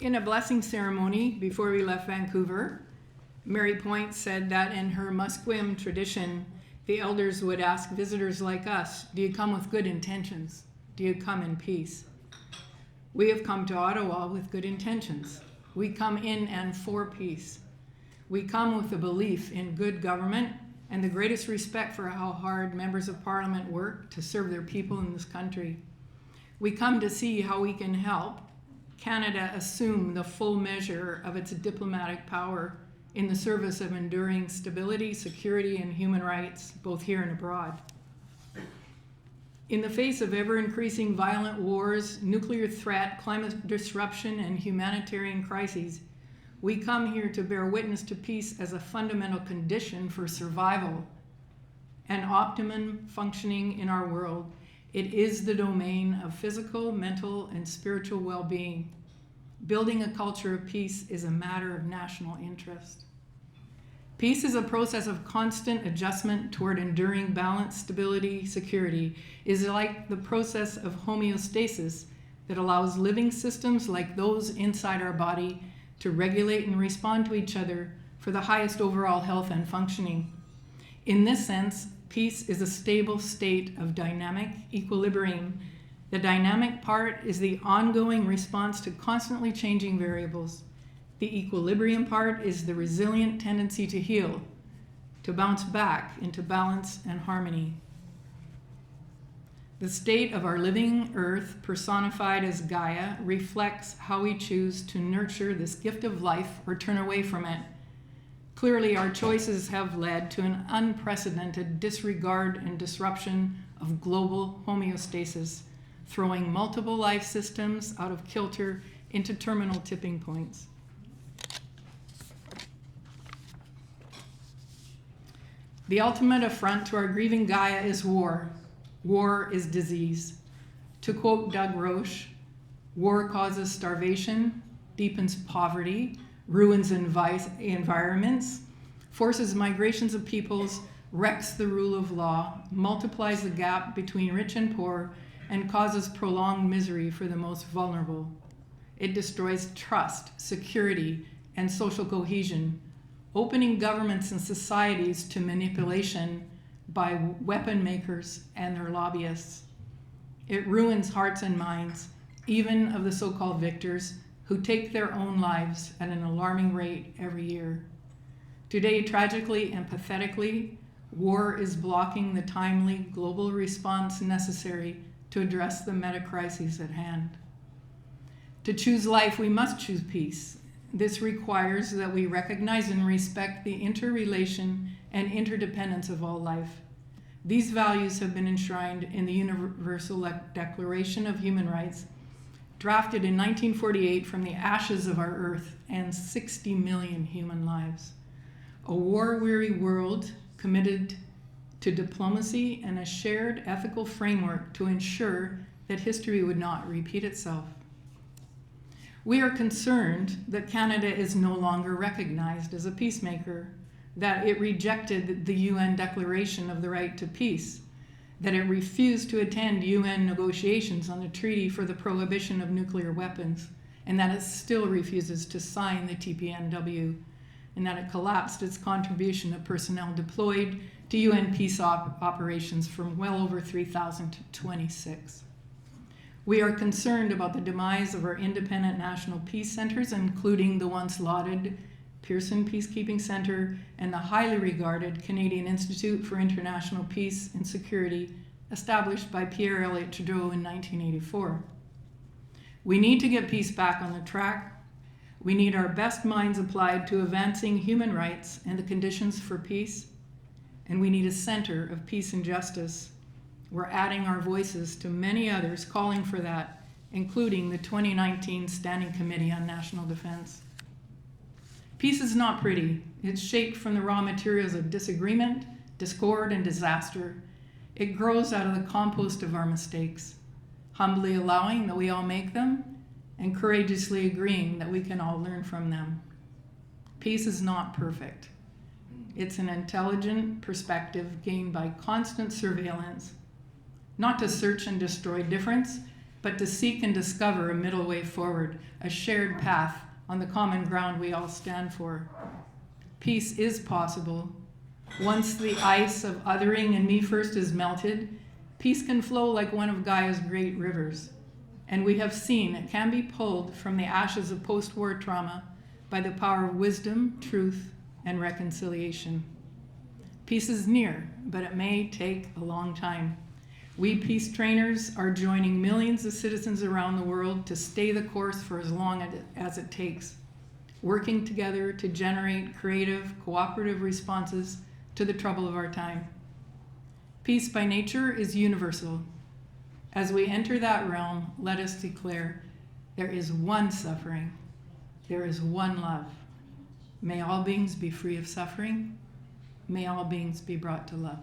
In a blessing ceremony before we left Vancouver, Mary Point said that in her Musqueam tradition, the elders would ask visitors like us, do you come with good intentions? Do you come in peace? We have come to Ottawa with good intentions. We come in and for peace. We come with a belief in good government and the greatest respect for how hard members of Parliament work to serve their people in this country. We come to see how we can help Canada assume the full measure of its diplomatic power in the service of enduring stability, security, and human rights, both here and abroad. In the face of ever-increasing violent wars, nuclear threat, climate disruption, and humanitarian crises, we come here to bear witness to peace as a fundamental condition for survival and optimum functioning in our world. It is the domain of physical, mental, and spiritual well-being. Building a culture of peace is a matter of national interest. Peace is a process of constant adjustment toward enduring balance, stability, security. It is like the process of homeostasis that allows living systems like those inside our body to regulate and respond to each other for the highest overall health and functioning. In this sense, peace is a stable state of dynamic equilibrium. The dynamic part is the ongoing response to constantly changing variables. The equilibrium part is the resilient tendency to heal, to bounce back into balance and harmony. The state of our living earth, personified as Gaia, reflects how we choose to nurture this gift of life or turn away from it. Clearly, our choices have led to an unprecedented disregard and disruption of global homeostasis, throwing multiple life systems out of kilter into terminal tipping points. The ultimate affront to our grieving Gaia is war. War is disease. To quote Doug Roche, war causes starvation, deepens poverty, ruins environments, forces migrations of peoples, wrecks the rule of law, multiplies the gap between rich and poor, and causes prolonged misery for the most vulnerable. It destroys trust, security, and social cohesion, opening governments and societies to manipulation by weapon makers and their lobbyists. It ruins hearts and minds, even of the so-called victors, who take their own lives at an alarming rate every year. Today, tragically and pathetically, war is blocking the timely global response necessary to address the meta-crises at hand. To choose life, we must choose peace. This requires that we recognize and respect the interrelation and interdependence of all life. These values have been enshrined in the Universal Declaration of Human Rights, drafted in 1948 from the ashes of our earth and 60 million human lives. A war-weary world committed to diplomacy and a shared ethical framework to ensure that history would not repeat itself. We are concerned that Canada is no longer recognized as a peacemaker, that it rejected the UN Declaration of the Right to Peace, that it refused to attend UN negotiations on the Treaty for the Prohibition of Nuclear Weapons, and that it still refuses to sign the TPNW, and that it collapsed its contribution of personnel deployed to UN peace operations from well over 3,000 to 26. We are concerned about the demise of our independent national peace centers, including the once lauded Pearson Peacekeeping Center and the highly regarded Canadian Institute for International Peace and Security, established by Pierre Elliott Trudeau in 1984. We need to get peace back on the track. We need our best minds applied to advancing human rights and the conditions for peace, and we need a center of peace and justice. We're adding our voices to many others calling for that, including the 2019 Standing Committee on National Defense. Peace is not pretty. It's shaped from the raw materials of disagreement, discord, and disaster. It grows out of the compost of our mistakes, humbly allowing that we all make them, and courageously agreeing that we can all learn from them. Peace is not perfect. It's an intelligent perspective gained by constant surveillance, not to search and destroy difference, but to seek and discover a middle way forward, a shared path on the common ground we all stand for. Peace is possible. Once the ice of othering and me first is melted, peace can flow like one of Gaia's great rivers. And we have seen it can be pulled from the ashes of post-war trauma by the power of wisdom, truth, and reconciliation. Peace is near, but it may take a long time. We peace trainers are joining millions of citizens around the world to stay the course for as long as it takes, working together to generate creative, cooperative responses to the trouble of our time. Peace by nature is universal. As we enter that realm, let us declare, there is one suffering, there is one love. May all beings be free of suffering. May all beings be brought to love.